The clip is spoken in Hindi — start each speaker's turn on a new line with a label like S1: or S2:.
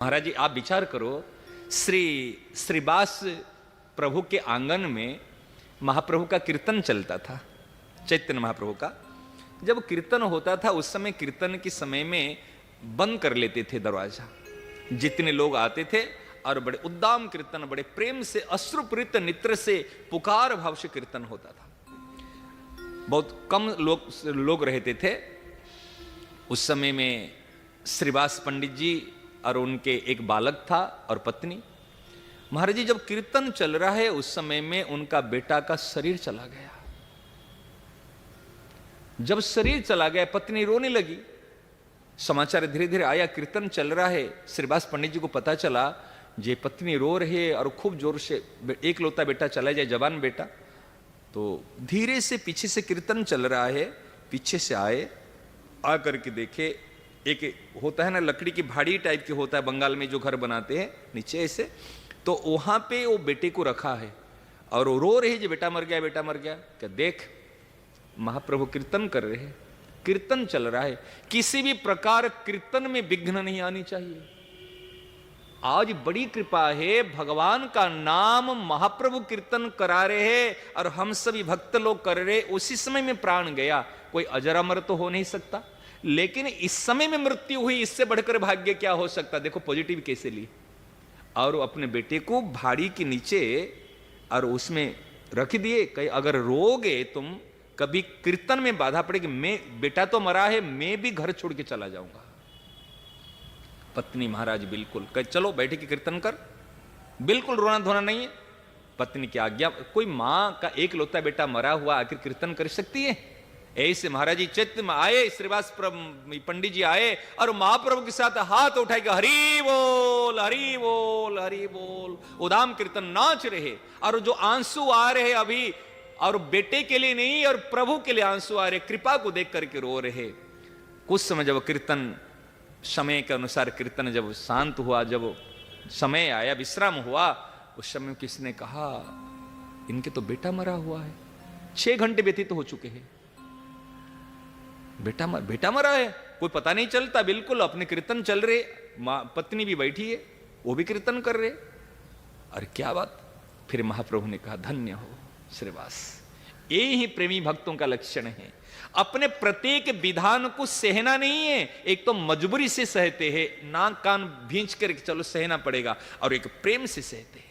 S1: महाराज जी आप विचार करो, श्रीबास प्रभु के आंगन में महाप्रभु का कीर्तन चलता था, चैतन्य महाप्रभु का। जब कीर्तन होता था उस समय कीर्तन के समय में बंद कर लेते थे दरवाजा, जितने लोग आते थे, और बड़े उद्दाम कीर्तन, बड़े प्रेम से, अश्रुपूरित नेत्र से, पुकार भाव से कीर्तन होता था। बहुत कम लोग रहते थे उस समय में। श्रीवास पंडित जी और उनके एक बालक था और पत्नी। महाराज जी जब कीर्तन चल रहा है उस समय में उनका बेटा का शरीर चला गया। जब शरीर चला गया पत्नी रोने लगी। समाचार धीरे धीरे आया, कीर्तन चल रहा है। श्रीवास पंडित जी को पता चला ये पत्नी रो रही है और खूब जोर से एक लौता बेटा चला जाए, जवान बेटा। तो धीरे से पीछे से कीर्तन चल रहा है, पीछे से आए, आकर के देखे एक होता है ना लकड़ी की भाड़ी टाइप की होता है बंगाल में जो घर बनाते हैं नीचे ऐसे, तो वहां पे वो बेटे को रखा है और वो रो रही है, बेटा मर गया, बेटा मर गया। क्या देख महाप्रभु कीर्तन कर रहे हैं, कीर्तन चल रहा है, किसी भी प्रकार कीर्तन में विघ्न नहीं आनी चाहिए। आज बड़ी कृपा है, भगवान का नाम महाप्रभु कीर्तन करा रहे हैं और हम सभी भक्त लोग कर रहे, उसी समय में प्राण गया। कोई अजर अमर तो हो नहीं सकता, लेकिन इस समय में मृत्यु हुई, इससे बढ़कर भाग्य क्या हो सकता। देखो पॉजिटिव कैसे ली, और अपने बेटे को भाड़ी के नीचे और उसमें रख दिए। कहीं अगर रोगे तुम, कभी कीर्तन में बाधा पड़ेगी, मैं बेटा तो मरा है, मैं भी घर छोड़ के चला जाऊंगा। पत्नी महाराज बिल्कुल कहे चलो बैठे के कीर्तन कर, बिल्कुल रोना धोना नहीं है। पत्नी की आज्ञा। कोई मां का एक लौता बेटा मरा हुआ आखिर कीर्तन कर सकती है? ऐसे महाराज जी चैत्य में आए, श्रीवास पंडित जी आए और महाप्रभु के साथ हाथ उठाए के हरि बोल हरि बोल हरि बोल, उदाम कीर्तन नाच रहे। और जो आंसू आ रहे अभी, और बेटे के लिए नहीं और प्रभु के लिए आंसू आ रहे, कृपा को देख करके रो रहे। कुछ समय जब कीर्तन समय के अनुसार कीर्तन जब शांत हुआ, जब समय आया, विश्राम हुआ, उस समय किसने कहा इनके तो बेटा मरा हुआ है। 6 घंटे व्यतीत तो हो चुके हैं, बेटा मरा है, कोई पता नहीं चलता। बिल्कुल अपने कीर्तन चल रहे, पत्नी भी बैठी है, वो भी कीर्तन कर रहे। अरे क्या बात। फिर महाप्रभु ने कहा धन्य हो श्रीवास, ये ही प्रेमी भक्तों का लक्षण है। अपने प्रत्येक विधान को सहना नहीं है, एक तो मजबूरी से सहते हैं, नाक कान भींच कर चलो सहना पड़ेगा, और एक प्रेम से सहते हैं।